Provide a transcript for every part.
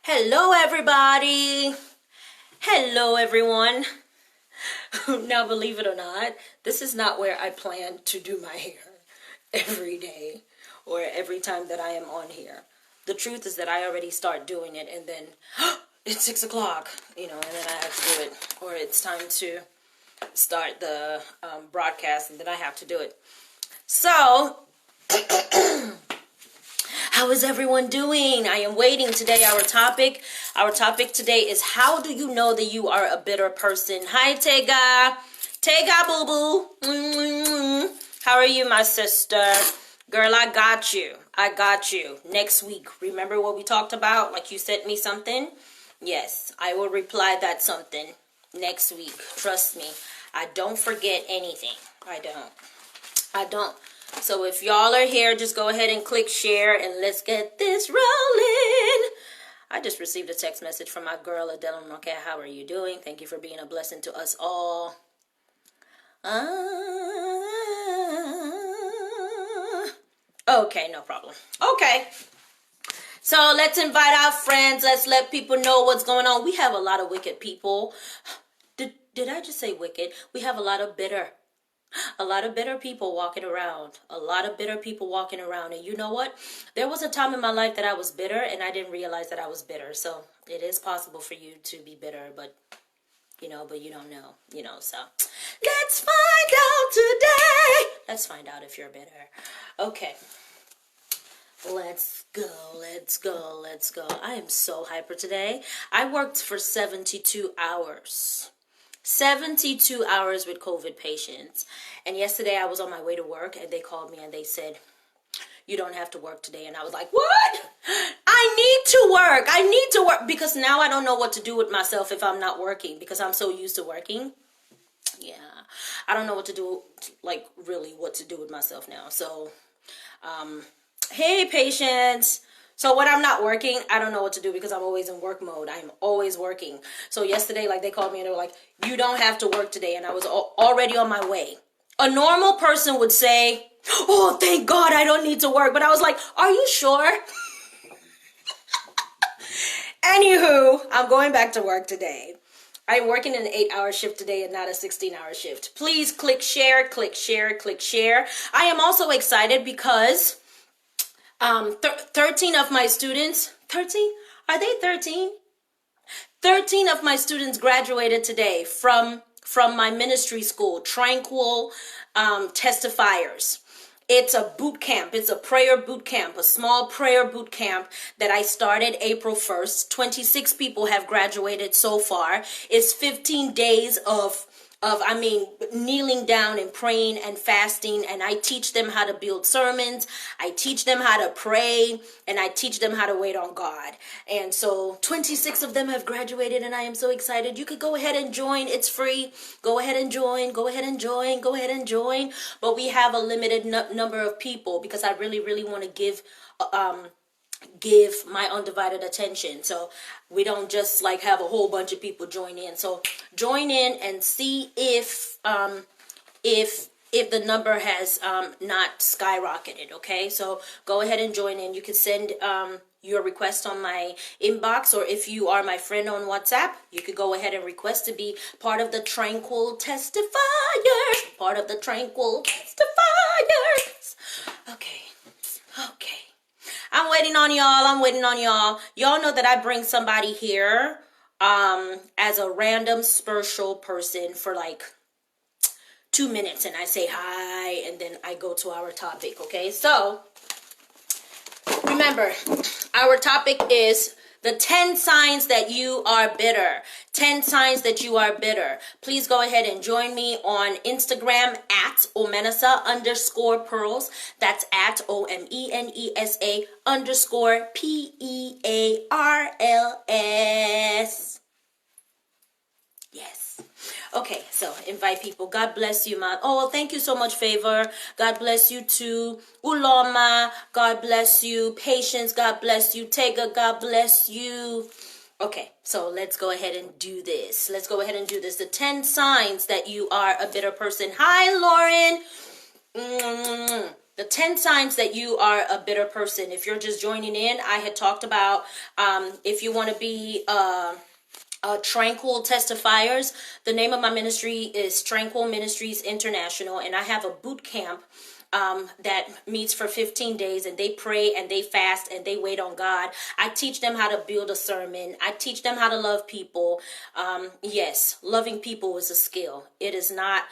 Hello, everybody. Hello, everyone. Now, believe it or not, this is not where I plan to do my hair every day or every time that I am on here. The truth is that I already start doing it and then it's 6 o'clock, and then I have to do it. Or it's time to start the broadcast and then I have to do it. So, how is everyone doing? I am waiting today. Our topic today is, how do you know that you are a bitter person? Hi, Tega. Tega, boo-boo. How are you, my sister? Girl, I got you. I got you. Next week, remember what we talked about? Like, you sent me something? Yes, I will reply that something next week. Trust me. I don't forget anything. I don't. So if y'all are here, just go ahead and click share and let's get this rolling. I just received a text message from my girl, Adele Marquette. How are you doing? Thank you for being a blessing to us all. Okay, no problem. Okay. So let's invite our friends. Let's let people know what's going on. We have a lot of wicked people. Did I just say wicked? We have a lot of bitter people walking around. And you know what? There was a time in my life that I was bitter and I didn't realize that I was bitter. So it is possible for you to be bitter, but you don't know, so let's find out today. Let's find out if you're bitter. Okay. Let's go. I am so hyper today. I worked for 72 hours. 72 hours with COVID patients. And yesterday I was on my way to work and they called me and they said, you don't have to work today. And I was like, what? I need to work because now I don't know what to do with myself if I'm not working because I'm so used to working. Yeah, I don't know what to do, like really what to do with myself now. So, hey patients. So when I'm not working, I don't know what to do because I'm always in work mode. I'm always working. So yesterday, like, they called me and they were like, you don't have to work today. And I was already on my way. A normal person would say, oh, thank God I don't need to work. But I was like, are you sure? Anywho, I'm going back to work today. I'm working an 8-hour shift today and not a 16-hour shift. Please click share, click share, click share. I am also excited because 13 of my students, 13? Are they 13? 13 of my students graduated today from my ministry school, Tranquil Testifiers. It's a boot camp. It's a prayer boot camp, a small prayer boot camp that I started April 1st. 26 people have graduated so far. It's 15 days of kneeling down and praying and fasting, and I teach them how to build sermons, I teach them how to pray, and I teach them how to wait on God. And so 26 of them have graduated, and I am so excited. You could go ahead and join. It's free. Go ahead and join. But we have a limited number of people because I really, really want to give my undivided attention. So we don't just like have a whole bunch of people join in. So join in and see if the number has not skyrocketed. Okay, so go ahead and join in. You can send your request on my inbox, or if you are my friend on WhatsApp, you could go ahead and request to be part of the Tranquil Testifiers. Okay. I'm waiting on y'all. Y'all know that I bring somebody here as a random special person for like 2 minutes, and I say hi, and then I go to our topic, okay? So, remember, our topic is the 10 signs that you are bitter. 10 signs that you are bitter. Please go ahead and join me on Instagram at Omenesa_pearls. That's at OMENESA_PEARLS. Yes. Okay, so invite people. God bless you, man. Oh, thank you so much, Favor. God bless you too. Uloma, God bless you. Patience, God bless you. Tega, God bless you. Okay, so let's go ahead and do this. The 10 signs that you are a bitter person. Hi, Lauren. The 10 signs that you are a bitter person. If you're just joining in, I had talked about if you want to be Tranquil Testifiers. The name of my ministry is Tranquil Ministries International, and I have a boot camp that meets for 15 days, and they pray and they fast and they wait on God. I teach them how to build a sermon. I teach them how to love people. Yes, loving people is a skill. It is not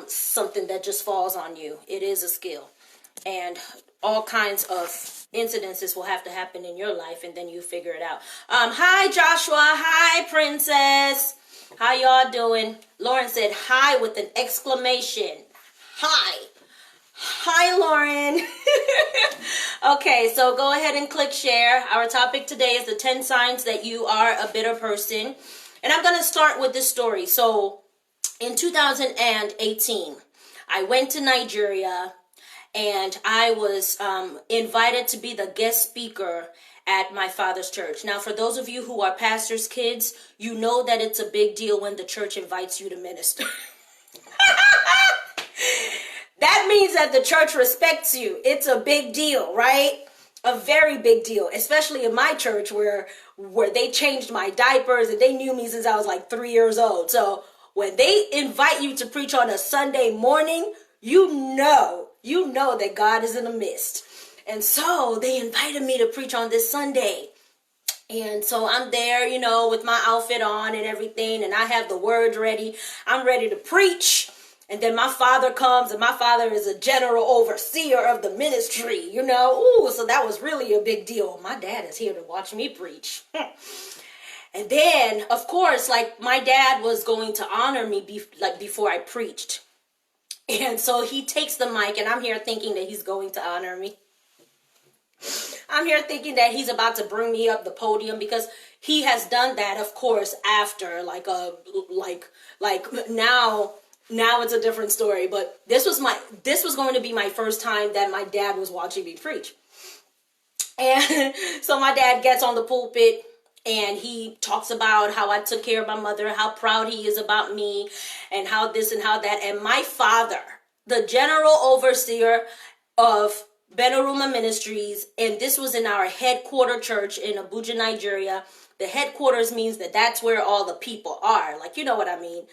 something that just falls on you. It is a skill. And all kinds of incidences will have to happen in your life, and then you figure it out. Hi, Joshua. Hi, Princess. How y'all doing? Lauren said hi with an exclamation. Hi. Hi, Lauren. Okay, so go ahead and click share. Our topic today is the 10 signs that you are a bitter person. And I'm going to start with this story. So in 2018, I went to Nigeria, and I was invited to be the guest speaker at my father's church. Now, for those of you who are pastors' kids, you know that it's a big deal when the church invites you to minister. That means that the church respects you. It's a big deal, right? A very big deal, especially in my church where they changed my diapers and they knew me since I was like 3 years old. So when they invite you to preach on a Sunday morning, you know that God is in the midst. And so they invited me to preach on this Sunday. And so I'm there, with my outfit on and everything, and I have the words ready. I'm ready to preach. And then my father comes, and my father is a general overseer of the ministry, Ooh, so that was really a big deal. My dad is here to watch me preach. And then, of course, my dad was going to honor me before I preached. And so he takes the mic, and I'm here thinking that he's going to honor me. I'm here thinking that he's about to bring me up the podium, because he has done that, of course, after now it's a different story. But this was going to be my first time that my dad was watching me preach. And so my dad gets on the pulpit, and he talks about how I took care of my mother, how proud he is about me, and how this and how that. And my father, the general overseer of Benaruma Ministries, and this was in our headquarter church in Abuja, Nigeria. The headquarters means that's where all the people are. You know what I mean.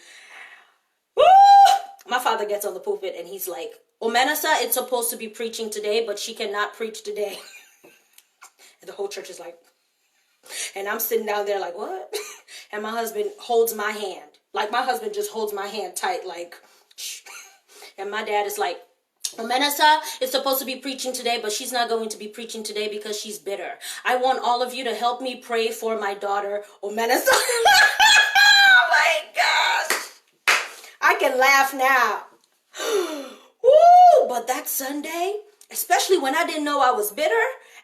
Woo! My father gets on the pulpit, and he's like, Omenesa is supposed to be preaching today, but she cannot preach today. And the whole church is like, and I'm sitting down there like, what? And my husband holds my hand. My husband just holds my hand tight, shh. And my dad is like, Omenesa is supposed to be preaching today, but she's not going to be preaching today because she's bitter. I want all of you to help me pray for my daughter, Omenesa. Oh my gosh. I can laugh now. Woo! But that Sunday, especially when I didn't know I was bitter,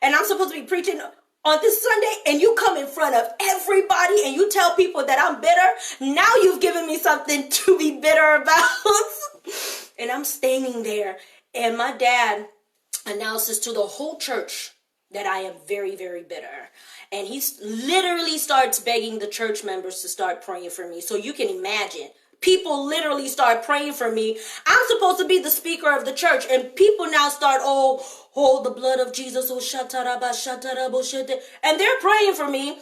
and I'm supposed to be preaching on this Sunday, and you come in front of everybody and you tell people that I'm bitter, now you've given me something to be bitter about. And I'm standing there, and my dad announces to the whole church that I am very, very bitter. And he literally starts begging the church members to start praying for me. So you can imagine, people literally start praying for me. I'm supposed to be the speaker of the church, and people now start, hold the blood of Jesus, and they're praying for me.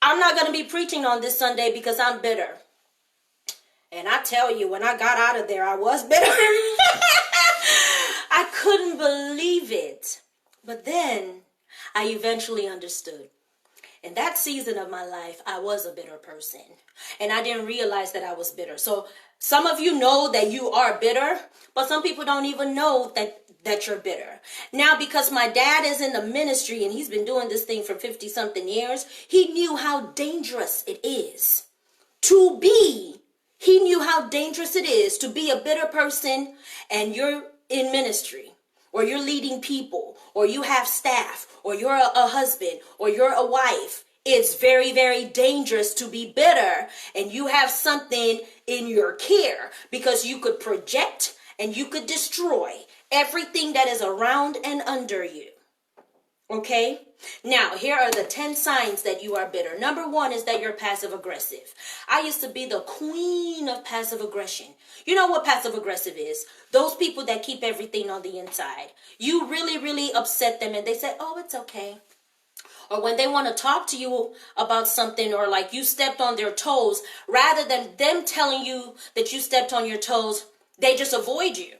I'm not going to be preaching on this Sunday because I'm bitter. And I tell you, when I got out of there, I was bitter. I couldn't believe it. But then I eventually understood. In that season of my life, I was a bitter person. And I didn't realize that I was bitter. So some of you know that you are bitter, but some people don't even know that you're bitter. Now, because my dad is in the ministry and he's been doing this thing for 50 something years, he knew how dangerous it is to be. He knew how dangerous it is to be a bitter person, and you're in ministry, or you're leading people, or you have staff, or you're a husband, or you're a wife. It's very, very dangerous to be bitter, and you have something in your care, because you could project and you could destroy everything that is around and under you. Okay? Now, here are the 10 signs that you are bitter. Number 1 is that you're passive aggressive. I used to be the queen of passive aggression. You know what passive aggressive is? Those people that keep everything on the inside. You really, really upset them and they say, oh, it's okay. Or when they want to talk to you about something, or like you stepped on their toes, rather than them telling you that you stepped on your toes, they just avoid you.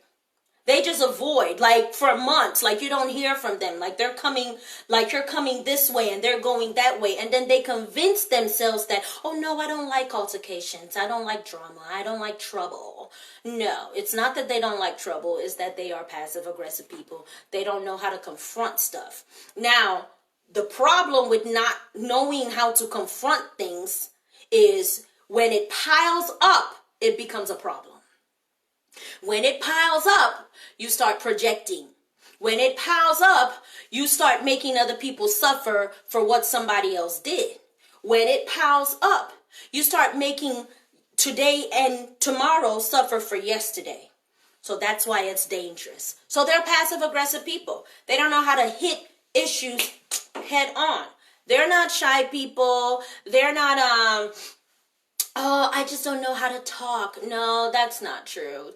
They just avoid, like for months, like you don't hear from them. Like they're coming, like you're coming this way and they're going that way. And then they convince themselves that, oh no, I don't like altercations. I don't like drama. I don't like trouble. No, it's not that they don't like trouble. It's that they are passive aggressive people. They don't know how to confront stuff. Now, the problem with not knowing how to confront things is when it piles up, it becomes a problem. When it piles up, you start projecting. When it piles up, you start making other people suffer for what somebody else did. When it piles up, you start making today and tomorrow suffer for yesterday. So that's why it's dangerous. So they're passive aggressive people. They don't know how to hit issues head on. They're not shy people. They're not oh, I just don't know how to talk. No, that's not true.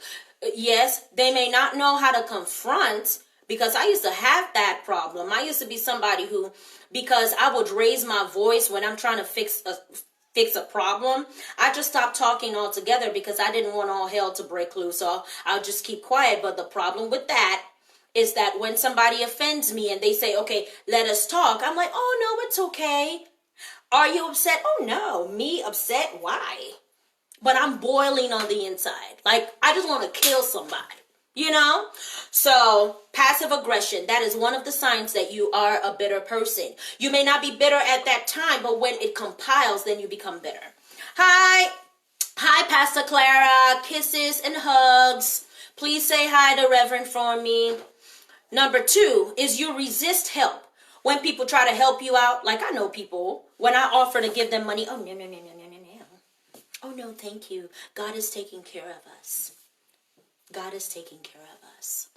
Yes, they may not know how to confront, because I used to have that problem. I used to be somebody who, because I would raise my voice when I'm trying to fix a problem, I just stopped talking altogether because I didn't want all hell to break loose. So I'll just keep quiet. But the problem with that is that when somebody offends me and they say, okay, let us talk, I'm like, oh no, it's okay. Are you upset? Oh no, me upset? Why? But I'm boiling on the inside. Like, I just want to kill somebody, you know? So, passive aggression, that is one of the signs that you are a bitter person. You may not be bitter at that time, but when it compiles, then you become bitter. Hi, Pastor Clara. Kisses and hugs. Please say hi to Reverend for me. Number 2 is you resist help. When people try to help you out, like I know people, when I offer to give them money, oh, no, no, no, no, no, no, no. Oh, no, thank you. God is taking care of us. God is taking care of us.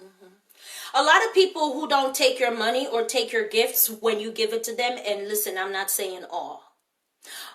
A lot of people who don't take your money or take your gifts when you give it to them, and listen, I'm not saying all.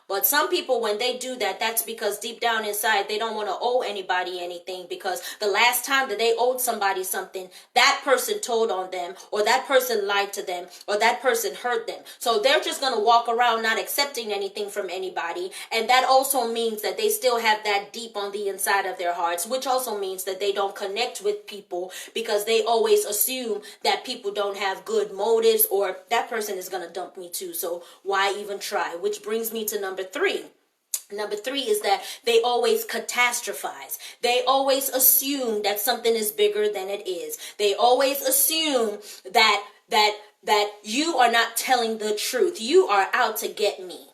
But some people, when they do that, that's because deep down inside, they don't want to owe anybody anything, because the last time that they owed somebody something, that person told on them, or that person lied to them, or that person hurt them. So they're just going to walk around not accepting anything from anybody. And that also means that they still have that deep on the inside of their hearts, which also means that they don't connect with people because they always assume that people don't have good motives, or that person is going to dump me too. So why even try? Which brings me to number 3. Number 3 is that they always catastrophize. They always assume that something is bigger than it is. They always assume that you are not telling the truth. You are out to get me.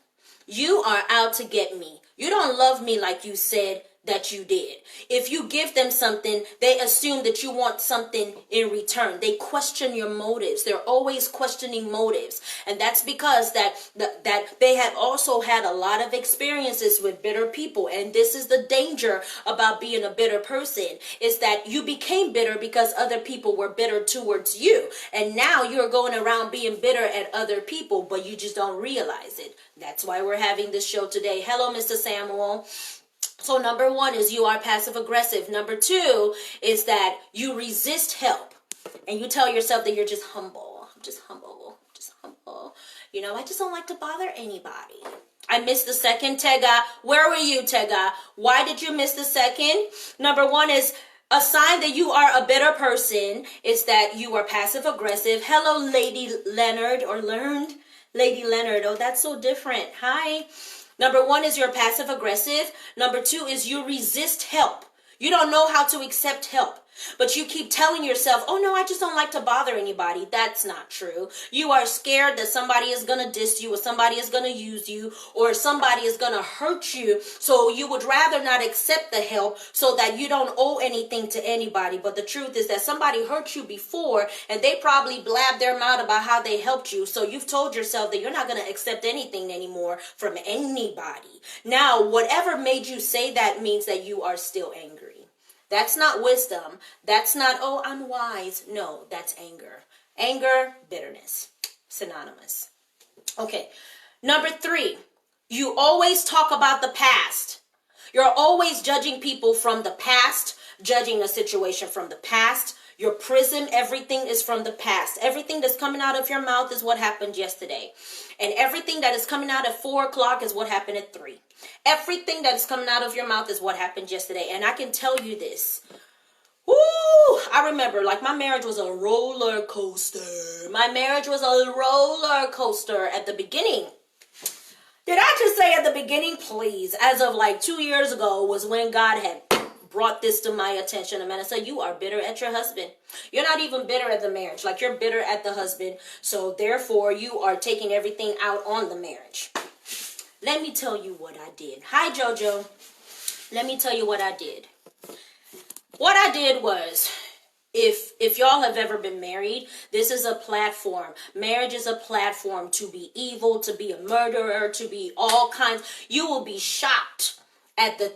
You are out to get me. You don't love me like you said that you did. If you give them something, they assume that you want something in return. They question your motives. They're always questioning motives. And that's because that they have also had a lot of experiences with bitter people. And this is the danger about being a bitter person, is that you became bitter because other people were bitter towards you. And now you're going around being bitter at other people, but you just don't realize it. That's why we're having this show today. Hello, Mr. Samuel. So number 1 is you are passive aggressive. Number 2 is that you resist help. And you tell yourself that you're just humble. Just humble. Just humble. You know, I just don't like to bother anybody. I missed the second, Tega. Where were you, Tega? Why did you miss the second? Number 1 is a sign that you are a bitter person is that you are passive aggressive. Hello, Lady Leonard, or learned. Lady Leonard. Oh, that's so different. Hi. Number 1 is you're passive aggressive. Number 2 is you resist help. You don't know how to accept help. But you keep telling yourself, oh no, I just don't like to bother anybody. That's not true. You are scared that somebody is going to diss you, or somebody is going to use you, or somebody is going to hurt you. So you would rather not accept the help so that you don't owe anything to anybody. But the truth is that somebody hurt you before, and they probably blabbed their mouth about how they helped you. So you've told yourself that you're not going to accept anything anymore from anybody. Now, whatever made you say that means that you are still angry. That's not wisdom. That's not, oh, I'm wise. No, that's anger. Anger, bitterness. synonymous. Okay. Number 3, you always talk about the past. You're always judging people from the past, judging a situation from the past. Your prism, everything is from the past. Everything that's coming out of your mouth is what happened yesterday. And everything that is coming out at 4 o'clock is what happened at 3. Everything that is coming out of your mouth is what happened yesterday. And I can tell you this. Woo! I remember, like, my marriage was a roller coaster. My marriage was a roller coaster at the beginning. Did I just say at the beginning? Please. As of like 2 years ago was when God had brought this to my attention. A man said, you are bitter at your husband. You're not even bitter at the marriage. Like, you're bitter at the husband. So therefore you are taking everything out on the marriage. Let me tell you what I did. Hi, Jojo. Let me tell you what I did. What I did was, if y'all have ever been married, this is a platform. Marriage is a platform to be evil, to be a murderer, to be all kinds. You will be shocked at the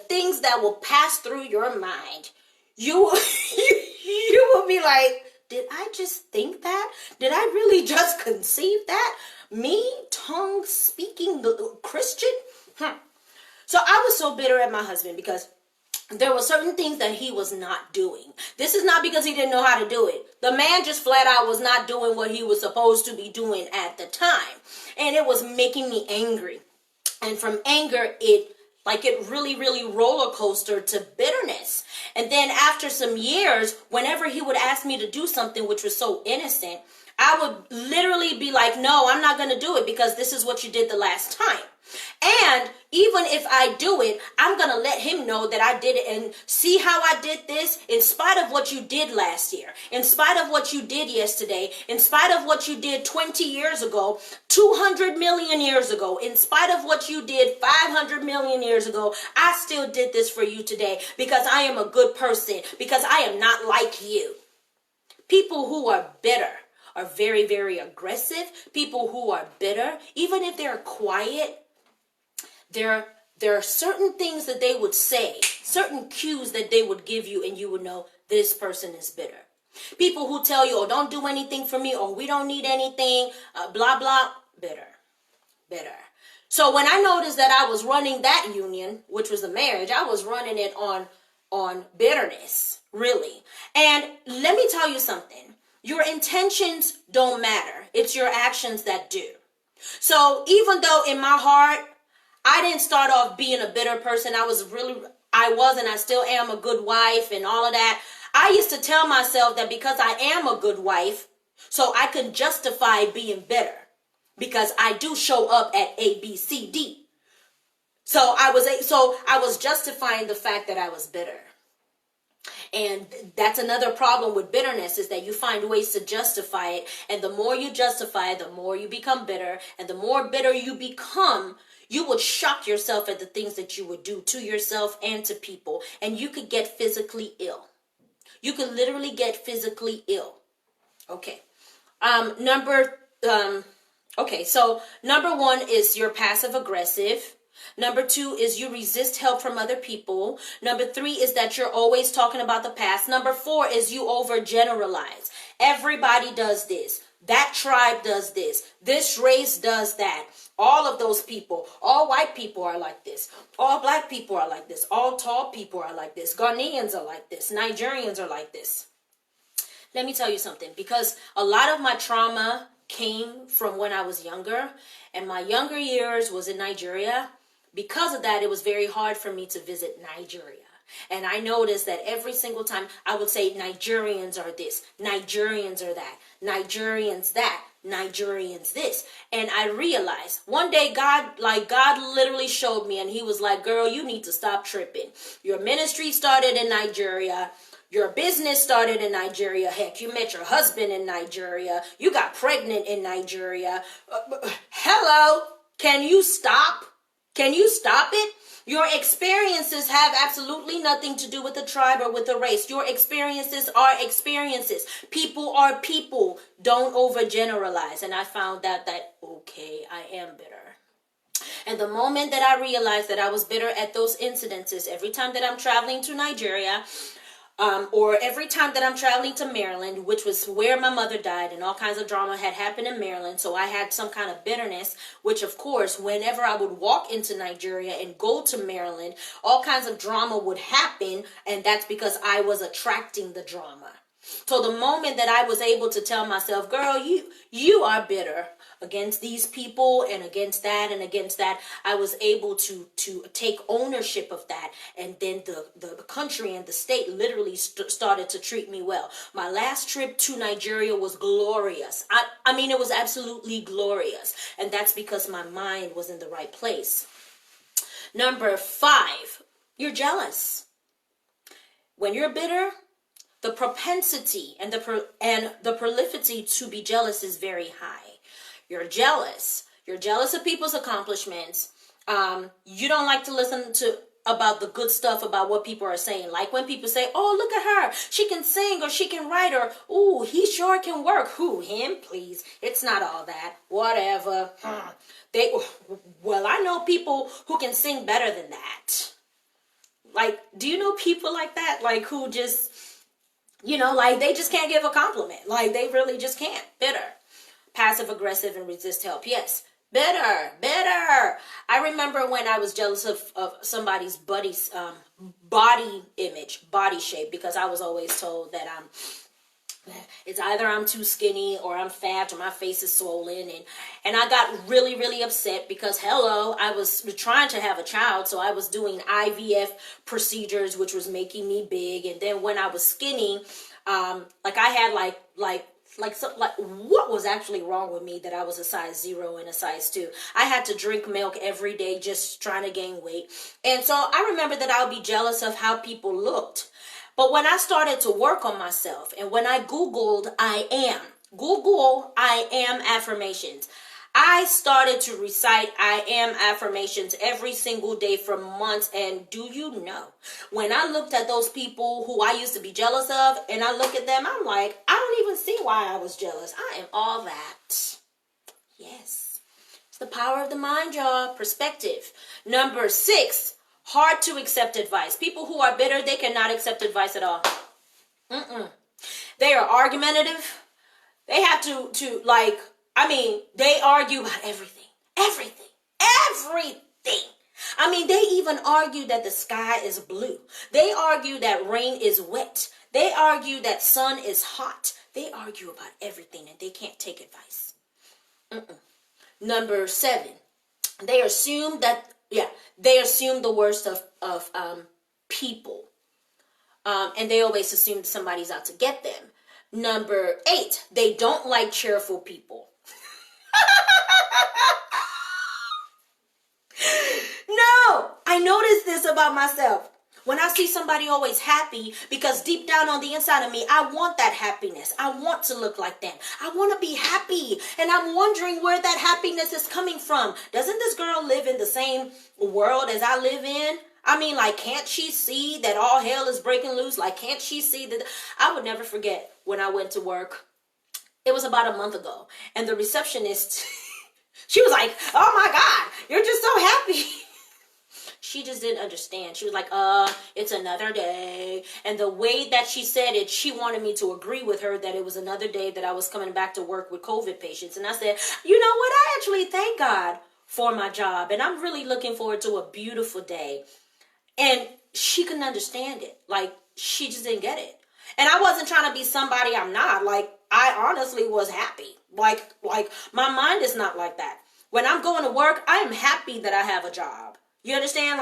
things that will pass through your mind. You will be like, did I just think that? Did I really just conceive that? Me, tongue speaking Christian? So I was so bitter at my husband because there were certain things that he was not doing. This is not because he didn't know how to do it. The man just flat out was not doing what he was supposed to be doing at the time. And it was making me angry. And from anger, it really, really roller coaster to bitterness. And then after some years, whenever he would ask me to do something which was so innocent, I would literally be like, no, I'm not going to do it because this is what you did the last time. And even if I do it, I'm going to let him know that I did it and see how I did this in spite of what you did last year, in spite of what you did yesterday, in spite of what you did 20 years ago, 200 million years ago, in spite of what you did 500 million years ago, I still did this for you today because I am a good person, because I am not like you. People who are bitter are very, very aggressive. People who are bitter, even if they're quiet, there are certain things that they would say, certain cues that they would give you, and you would know this person is bitter. People who tell you, oh, don't do anything for me, or we don't need anything, blah, blah, bitter. So when I noticed that I was running that union, which was the marriage, I was running it on bitterness, really. And let me tell you something. Your intentions don't matter. It's your actions that do. So even though in my heart, I didn't start off being a bitter person. I was and I still am a good wife and all of that. I used to tell myself that because I am a good wife, so I can justify being bitter because I do show up at A, B, C, D. So I was justifying the fact that I was bitter. And that's another problem with bitterness, is that you find ways to justify it. And the more you justify it, the more you become bitter. And the more bitter you become, you would shock yourself at the things that you would do to yourself and to people. And you could get physically ill. You could literally get physically ill. Okay. So number 1 is you're passive aggressive. Number 2 is you resist help from other people. Number 3 is that you're always talking about the past. Number 4 is you overgeneralize. Everybody does this. That tribe does this. This race does that. All of those people, all white people are like this. All black people are like this. All tall people are like this. Ghanaians are like this. Nigerians are like this. Let me tell you something, because a lot of my trauma came from when I was younger, and my younger years was in Nigeria. Because of that, it was very hard for me to visit Nigeria. And I noticed that every single time I would say Nigerians are this, Nigerians are that, Nigerians that, Nigerians this. And I realized one day God literally showed me, and he was like, girl, you need to stop tripping. Your ministry started in Nigeria. Your business started in Nigeria. Heck, you met your husband in Nigeria. You got pregnant in Nigeria. Hello, can you stop? Can you stop it? Your experiences have absolutely nothing to do with the tribe or with the race. Your experiences are experiences. People are people. Don't overgeneralize. And I found out that, okay, I am bitter. And the moment that I realized that I was bitter at those incidences, every time that I'm traveling to Nigeria, or every time that I'm traveling to Maryland, which was where my mother died, and all kinds of drama had happened in Maryland, so I had some kind of bitterness, which of course, whenever I would walk into Nigeria and go to Maryland, all kinds of drama would happen, and that's because I was attracting the drama. So the moment that I was able to tell myself, girl, you are bitter against these people and against that and against that, I was able to take ownership of that. And then the country and the state literally started to treat me well. My last trip to Nigeria was glorious. I mean, it was absolutely glorious. And that's because my mind was in the right place. Number 5, you're jealous. When you're bitter, the propensity and the prolificity to be jealous is very high. You're jealous. You're jealous of people's accomplishments. You don't like to listen to about the good stuff about what people are saying. Like when people say, "Oh, look at her. She can sing or she can write," or, "Ooh, he sure can work." Who? Him? Please. It's not all that. Whatever. Well, I know people who can sing better than that. Like, do you know people like that? Like, who just, like they just can't give a compliment. Like they really just can't. Bitter. Passive aggressive and resist help. Yes. Bitter. I remember when I was jealous of somebody's body image, body shape, because I was always told that it's either I'm too skinny or I'm fat or my face is swollen. And I got really, really upset because, I was trying to have a child. So I was doing IVF procedures, which was making me big. And then when I was skinny, I had what was actually wrong with me that I was a size 0 and a size 2? I had to drink milk every day just trying to gain weight. And so I remember that I would be jealous of how people looked. But when I started to work on myself and when I Googled I am affirmations, I started to recite I am affirmations every single day for months. And do you know, when I looked at those people who I used to be jealous of and I look at them, I'm like, I don't even see why I was jealous. I am all that. Yes. It's the power of the mind, y'all. Perspective. Number 6, hard to accept advice. People who are bitter, they cannot accept advice at all. They are argumentative. They have they argue about everything. I mean, they even argue that the sky is blue. They argue that rain is wet. They argue that sun is hot. They argue about everything and they can't take advice. Number 7, they assume the worst of people. And they always assume somebody's out to get them. Number 8, they don't like cheerful people. No, I noticed this about myself. When I see somebody always happy, because deep down on the inside of me, I want that happiness. I want to look like them. I want to be happy. And I'm wondering where that happiness is coming from. Doesn't this girl live in the same world as I live in? I mean, can't she see that all hell is breaking loose? Can't she see that? I would never forget when I went to work. It was about a month ago. And the receptionist, she was like, "Oh my God, you're just so happy." She just didn't understand. She was like, "It's another day." And the way that she said it, she wanted me to agree with her that it was another day that I was coming back to work with COVID patients. And I said, you know what? I actually thank God for my job. And I'm really looking forward to a beautiful day. And she couldn't understand it. She just didn't get it. And I wasn't trying to be somebody I'm not. I honestly was happy. My mind is not like that. When I'm going to work, I am happy that I have a job. You understand?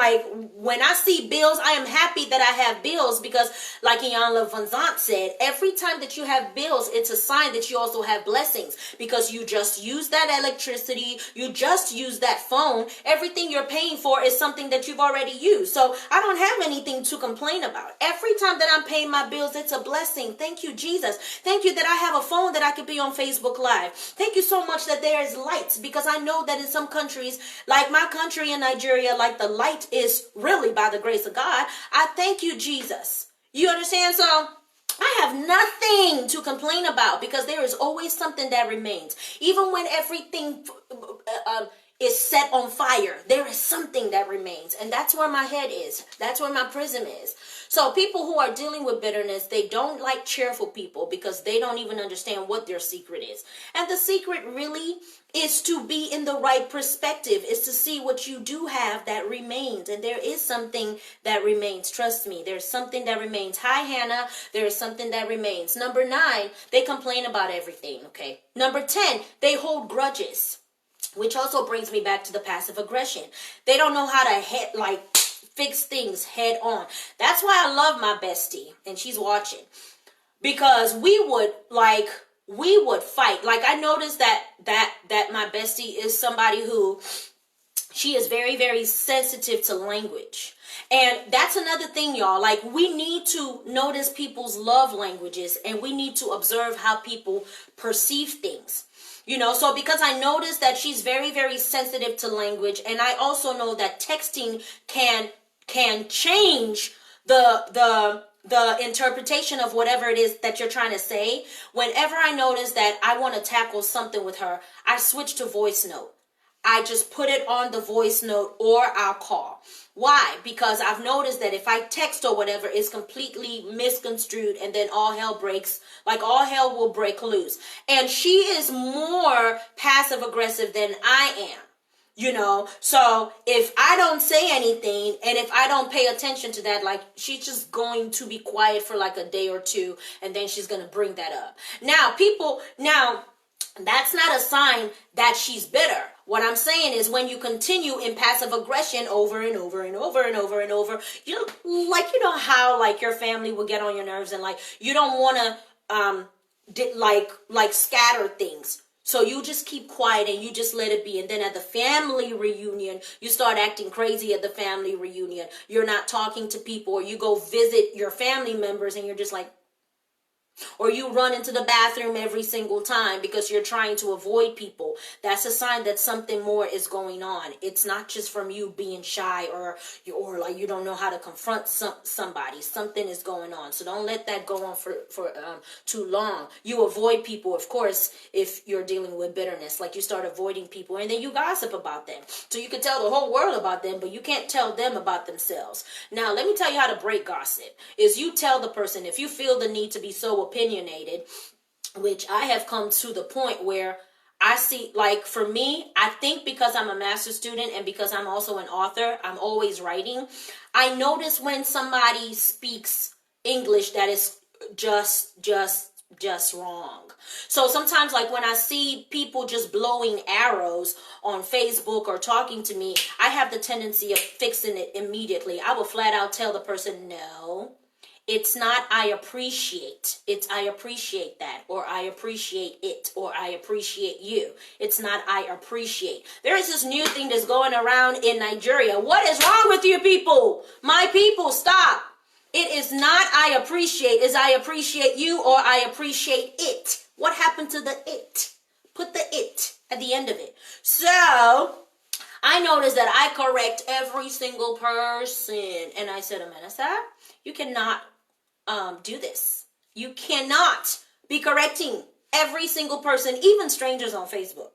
When I see bills, I am happy that I have bills because, like Ian Van Zant said, every time that you have bills, it's a sign that you also have blessings because you just use that electricity, you just use that phone. Everything you're paying for is something that you've already used. So I don't have anything to complain about. Every time that I'm paying my bills, it's a blessing. Thank you, Jesus. Thank you that I have a phone that I could be on Facebook Live. Thank you so much that there is lights because I know that in some countries, like my country in Nigeria, the light is really by the grace of God. I thank you, Jesus. You understand? So I have nothing to complain about because there is always something that remains. Even when everything, is set on fire. There is something that remains. And that's where my head is. That's where my prism is. So people who are dealing with bitterness, they don't like cheerful people because they don't even understand what their secret is. And the secret really is to be in the right perspective, is to see what you do have that remains. And there is something that remains. Trust me, there's something that remains. Hi, Hannah. There is something that remains. Number 9, they complain about everything, okay? Number 10, they hold grudges. Which also brings me back to the passive aggression. They don't know how to fix things head on. That's why I love my bestie, and she's watching. Because we would fight. Like, I noticed that my bestie is somebody who, she is very, very sensitive to language. And that's another thing, y'all. Like, we need to notice people's love languages, and we need to observe how people perceive things. You know, so because I noticed that she's very, very sensitive to language, and I also know that texting can change the interpretation of whatever it is that you're trying to say. Whenever I notice that I want to tackle something with her, I switch to voice note. I just put it on the voice note, or I'll call. Why? Because I've noticed that if I text or whatever, it's completely misconstrued, and then all hell will break loose. And she is more passive aggressive than I am. You know, so if I don't say anything, and if I don't pay attention to that, like, she's just going to be quiet for like a day or two, and then she's going to bring that up. Now, that's not a sign that she's bitter. What I'm saying is, when you continue in passive aggression over and over and over and over and over, you know how like your family will get on your nerves, and like you don't want to scatter things. So you just keep quiet and you just let it be. And then at the family reunion, you start acting crazy at the family reunion. You're not talking to people, or you go visit your family members and you're just like, or you run into the bathroom every single time because you're trying to avoid people. That's a sign that something more is going on. It's not just from you being shy or like you don't know how to confront somebody. Something is going on. So don't let that go on for too long. You avoid people, of course, if you're dealing with bitterness. Like, you start avoiding people, and then you gossip about them. So you can tell the whole world about them, but you can't tell them about themselves. Now, let me tell you how to break gossip. Is you tell the person, if you feel the need to be so opinionated, which I have come to the point where I see, like, for me, I think because I'm a master's student and because I'm also an author, I'm always writing. I notice when somebody speaks English that is just wrong. So sometimes, like, when I see people just blowing arrows on Facebook or talking to me, I have the tendency of fixing it immediately. I will flat out tell the person, no, it's not I appreciate. It's I appreciate that, or I appreciate it, or I appreciate you. It's not I appreciate. There is this new thing that's going around in Nigeria. What is wrong with you people? My people, stop. It is not I appreciate. It's I appreciate you, or I appreciate it. What happened to the it? Put the it at the end of it. So I noticed that I correct every single person. And I said, Omenesa, you cannot do this. You cannot be correcting every single person, even strangers on Facebook.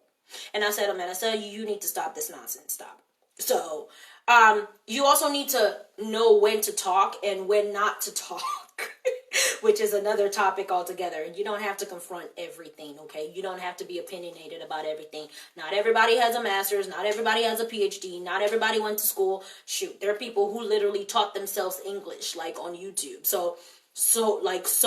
And I said, Omenesa, you need to stop this nonsense. Stop. So you also need to know when to talk and when not to talk. Which is another topic altogether. You don't have to confront everything, okay? You don't have to be opinionated about everything. Not everybody has a master's. Not everybody has a PhD. Not everybody went to school. Shoot, there are people who literally taught themselves English, like on YouTube. So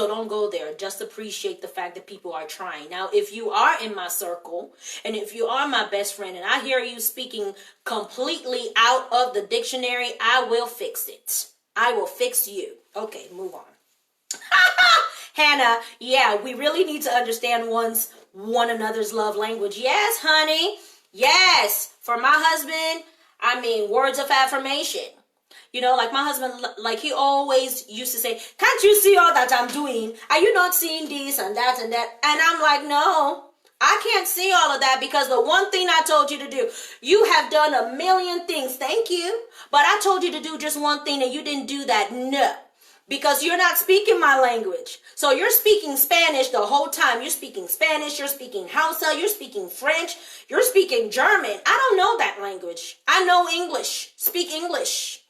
don't go there. Just appreciate the fact that people are trying. Now, if you are in my circle, and if you are my best friend, and I hear you speaking completely out of the dictionary, I will fix it. I will fix you. Okay, move on. Hannah, yeah, we really need to understand one another's love language. Yes, honey. Yes. For my husband, I mean, words of affirmation. You know, like my husband, like he always used to say, can't you see all that I'm doing? Are you not seeing this and that and that? And I'm like, no, I can't see all of that because the one thing I told you to do, you have done a million things. Thank you. But I told you to do just one thing and you didn't do that. No. because you're not speaking my language. So you're speaking Spanish the whole time. You're speaking Spanish, you're speaking Hausa, you're speaking French, you're speaking German. I don't know that language. I know English. Speak English.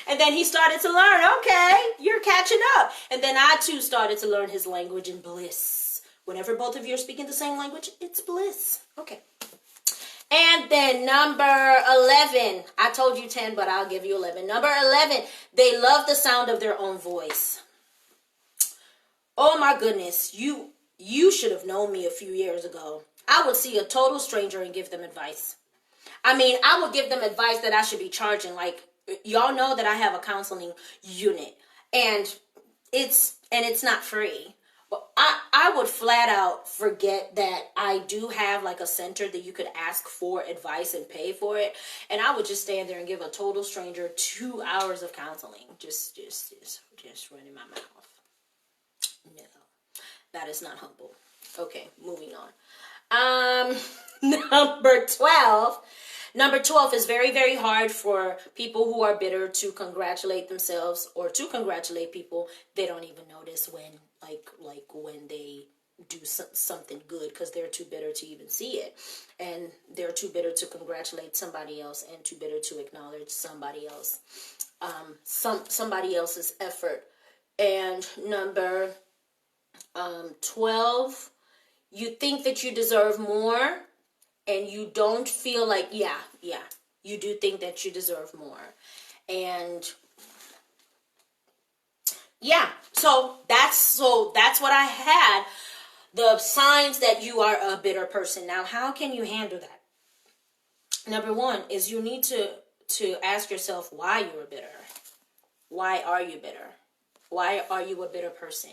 And then he started to learn. Okay, you're catching up. And then I too started to learn his language in bliss. Whenever both of you are speaking the same language, it's bliss. Okay. And then number 11. I told you 10, but I'll give you 11. Number 11. They love the sound of their own voice. Oh my goodness. You should have known me a few years ago. I would see a total stranger and give them advice. I mean, I would give them advice that I should be charging. Like, y'all know that I have a counseling unit. And it's not free. But I would flat out forget that I do have like a center that you could ask for advice and pay for it. And I would just stand there and give a total stranger 2 hours of counseling. Just running my mouth. No, that is not humble. Okay, moving on. Number 12. Number 12 is very, very hard for people who are bitter to congratulate themselves or to congratulate people. They don't even notice when, like when they do something good because they're too bitter to even see it. And they're too bitter to congratulate somebody else and too bitter to acknowledge somebody else, somebody else's effort. And number 12, you think that you deserve more. And you don't feel like, yeah, you do think that you deserve more. And yeah, so that's what I had. The signs that you are a bitter person. Now, how can you handle that? Number 1 is you need to ask yourself why you are bitter. Why are you bitter? Why are you a bitter person?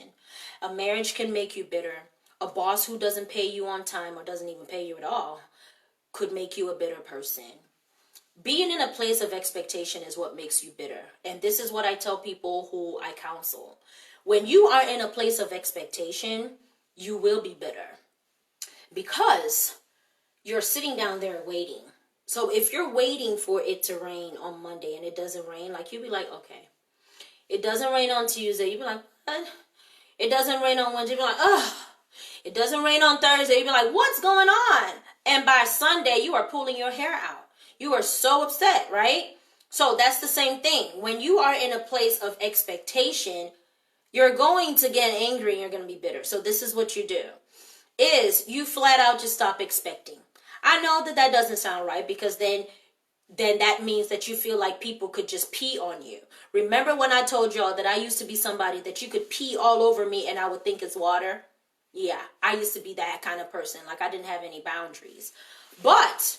A marriage can make you bitter. A boss who doesn't pay you on time or doesn't even pay you at all could make you a bitter person. Being in a place of expectation is what makes you bitter. And this is what I tell people who I counsel. When you are in a place of expectation, you will be bitter because you're sitting down there waiting. So if you're waiting for it to rain on Monday and it doesn't rain, like you'll be like, okay. It doesn't rain on Tuesday. You'll be like, what? It doesn't rain on Wednesday. You'll be like, ugh. It doesn't rain on Thursday. You'll be like, what's going on? And by Sunday, you are pulling your hair out. You are so upset, right? So that's the same thing. When you are in a place of expectation, you're going to get angry and you're going to be bitter. So this is what you do, is you flat out just stop expecting. I know that doesn't sound right because then that means that you feel like people could just pee on you. Remember when I told y'all that I used to be somebody that you could pee all over me and I would think it's water? Yeah, I used to be that kind of person. Like I didn't have any boundaries. But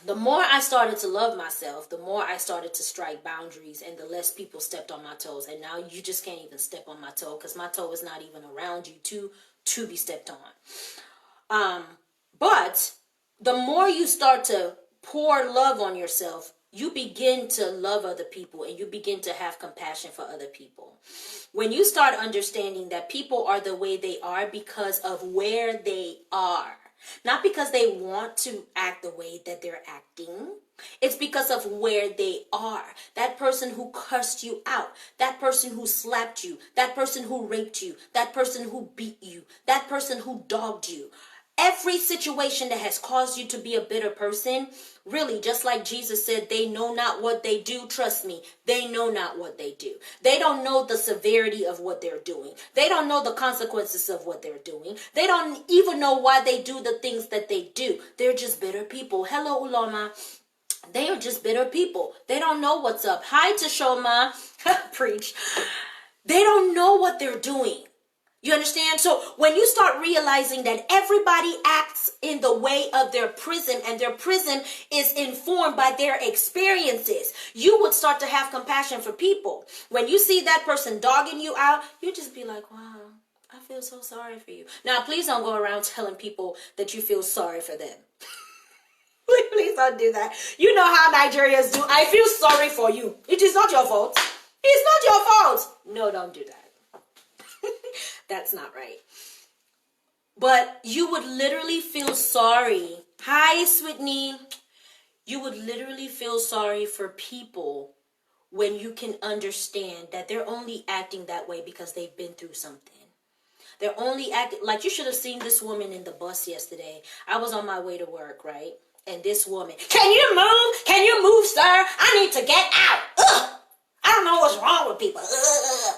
the more I started to love myself, the more I started to strike boundaries and the less people stepped on my toes. And now you just can't even step on my toe because my toe is not even around you to be stepped on. But the more you start to pour love on yourself, you begin to love other people and you begin to have compassion for other people. When you start understanding that people are the way they are because of where they are, not because they want to act the way that they're acting. It's because of where they are. That person who cussed you out, that person who slapped you, that person who raped you, that person who beat you, that person who dogged you. Every situation that has caused you to be a bitter person, really, just like Jesus said, they know not what they do. Trust me, they know not what they do. They don't know the severity of what they're doing. They don't know the consequences of what they're doing. They don't even know why they do the things that they do. They're just bitter people. Hello, Ulama. They are just bitter people. They don't know what's up. Hi, Tashoma. Preach. They don't know what they're doing. You understand? So when you start realizing that everybody acts in the way of their prism and their prism is informed by their experiences, you would start to have compassion for people. When you see that person dogging you out, you just be like, wow, I feel so sorry for you. Now, please don't go around telling people that you feel sorry for them. Please don't do that. You know how Nigerians do. I feel sorry for you. It is not your fault. It's not your fault. No, don't do that. That's not right. But you would literally feel sorry. Hi, Sweetney. You would literally feel sorry for people when you can understand that they're only acting that way because they've been through something. They're only acting like, you should have seen this woman in the bus yesterday. I was on my way to work, right? And this woman, can you move? Can you move, sir? I need to get out. Ugh! I don't know what's wrong with people. Ugh!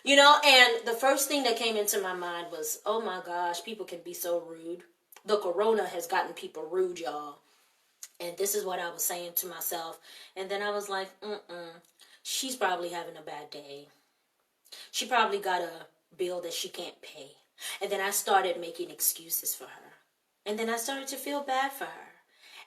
You know, and the first thing that came into my mind was, oh my gosh, people can be so rude. The corona has gotten people rude, y'all. And this is what I was saying to myself. And then I was like, she's probably having a bad day. She probably got a bill that she can't pay. And then I started making excuses for her. And then I started to feel bad for her.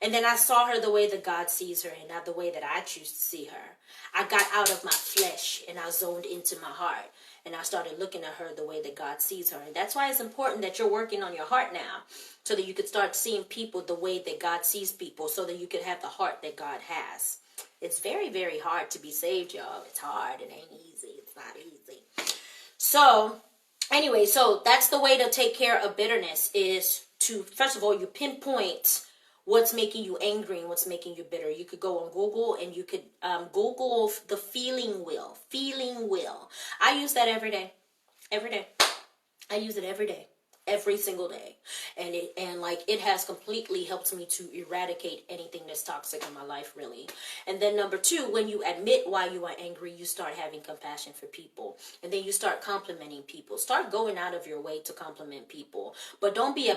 And then I saw her the way that God sees her and not the way that I choose to see her. I got out of my flesh and I zoned into my heart. And I started looking at her the way that God sees her. And that's why it's important that you're working on your heart now, so that you could start seeing people the way that God sees people, so that you could have the heart that God has. It's very, very hard to be saved, y'all. It's hard. It ain't easy. It's not easy. So anyway, so that's the way to take care of bitterness, is to, first of all, you pinpoint what's making you angry and what's making you bitter. You could go on Google and you could Google the feeling wheel. Feeling wheel. I use that every day. Every day. I use it every day. Every single day. And it has completely helped me to eradicate anything that's toxic in my life, really. And then number two, when you admit why you are angry, you start having compassion for people. And then you start complimenting people. Start going out of your way to compliment people. But don't be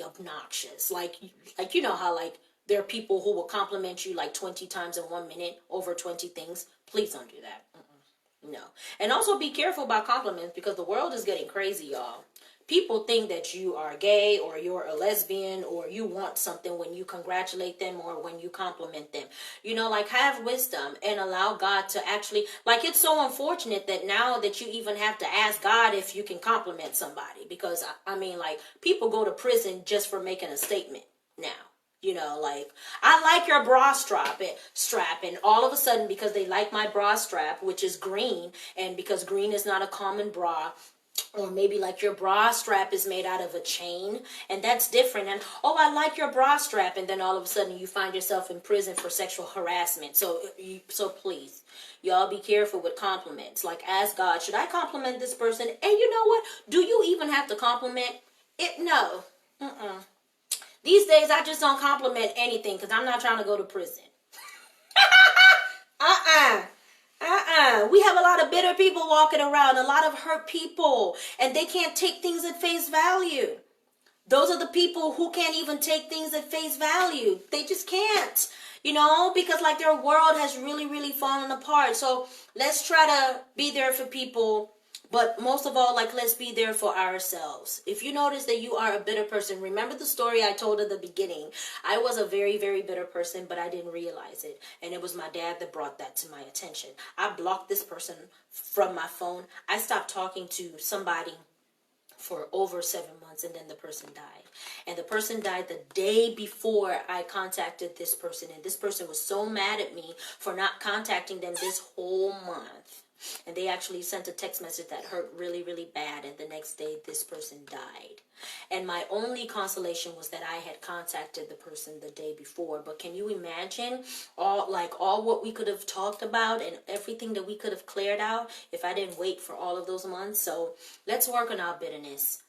obnoxious. Like you know how like there are people who will compliment you like 20 times in 1 minute over 20 things. Please don't do that. No. And also be careful about compliments, because the world is getting crazy, y'all. People think that you are gay or you're a lesbian or you want something when you congratulate them or when you compliment them. You know, like, have wisdom and allow God to actually, like, it's so unfortunate that now that you even have to ask God if you can compliment somebody, because I mean, like, people go to prison just for making a statement now. You know, like, I like your bra strap, and all of a sudden, because they like my bra strap, which is green, and because green is not a common bra, or maybe like your bra strap is made out of a chain, and that's different, and oh, I like your bra strap, and then all of a sudden you find yourself in prison for sexual harassment. So please, y'all be careful with compliments. Like, ask God, should I compliment this person? And you know what? Do you even have to compliment it? No. These days, I just don't compliment anything because I'm not trying to go to prison. We have a lot of bitter people walking around, a lot of hurt people, and they can't take things at face value. Those are the people who can't even take things at face value. They just can't, you know, because like their world has really, really fallen apart. So let's try to be there for people. But most of all, like, let's be there for ourselves. If you notice that you are a bitter person, remember the story I told at the beginning. I was a very, very bitter person, but I didn't realize it. And it was my dad that brought that to my attention. I blocked this person from my phone. I stopped talking to somebody for over 7 months, and then the person died. And the person died the day before I contacted this person. And this person was so mad at me for not contacting them this whole month. And they actually sent a text message that hurt really, really bad. And the next day, this person died. And my only consolation was that I had contacted the person the day before. But can you imagine all what we could have talked about and everything that we could have cleared out if I didn't wait for all of those months? So let's work on our bitterness.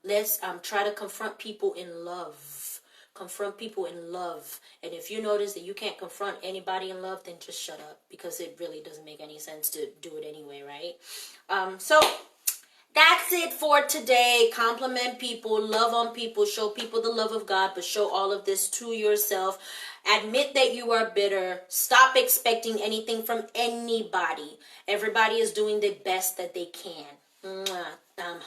Let's try to confront people in love. Confront people in love. And if you notice that you can't confront anybody in love, then just shut up, because it really doesn't make any sense to do it anyway, right? So that's it for today. Compliment people, love on people, show people the love of God, but show all of this to yourself. Admit that you are bitter. Stop expecting anything from anybody. Everybody is doing the best that they can.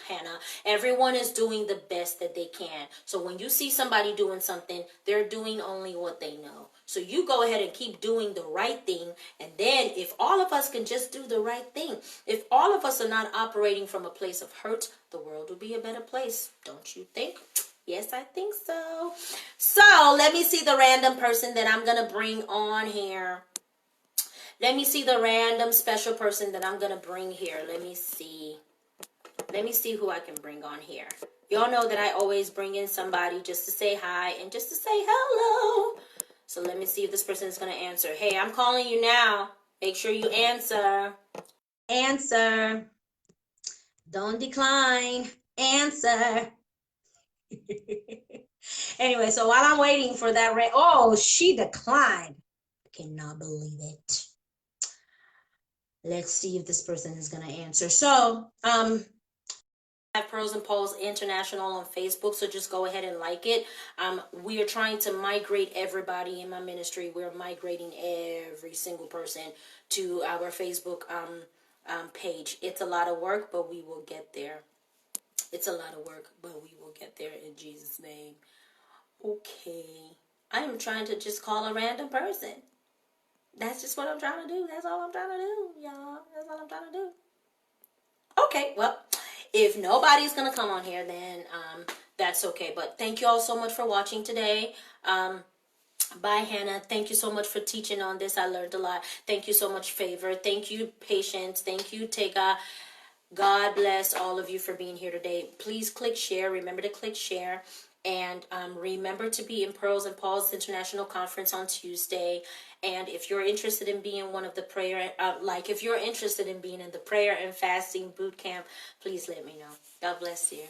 Hannah, everyone is doing the best that they can. So when you see somebody doing something, they're doing only what they know. So you go ahead and keep doing the right thing. And then if all of us can just do the right thing, if all of us are not operating from a place of hurt, the world will be a better place. Don't you think? Yes, I think so. So let me see the random person that I'm going to bring on here. Let me see the random special person that I'm going to bring here. Let me see who I can bring on here. Y'all know that I always bring in somebody just to say hi and just to say hello. So let me see if this person is going to answer. Hey, I'm calling you now. Make sure you answer. Answer. Don't decline. Answer. Anyway, so while I'm waiting for that oh, she declined. I cannot believe it. Let's see if this person is gonna answer. So, have Pros and Poles International on Facebook, so just go ahead and like it. We are trying to migrate everybody in my ministry. We're migrating every single person to our Facebook page. It's a lot of work, but we will get there. It's a lot of work, but we will get there in Jesus' name. Okay. I am trying to just call a random person. That's just what I'm trying to do. That's all I'm trying to do, y'all. That's all I'm trying to do. Okay, well, if nobody's going to come on here, then that's okay. But thank you all so much for watching today. Bye, Hannah. Thank you so much for teaching on this. I learned a lot. Thank you so much, Favor. Thank you, Patience. Thank you, Tega. God bless all of you for being here today. Please click share. Remember to click share. And remember to be in Pearls and Paul's International Conference on Tuesday. And if you're interested in being one of the prayer, if you're interested in being in the prayer and fasting boot camp, please let me know. God bless you.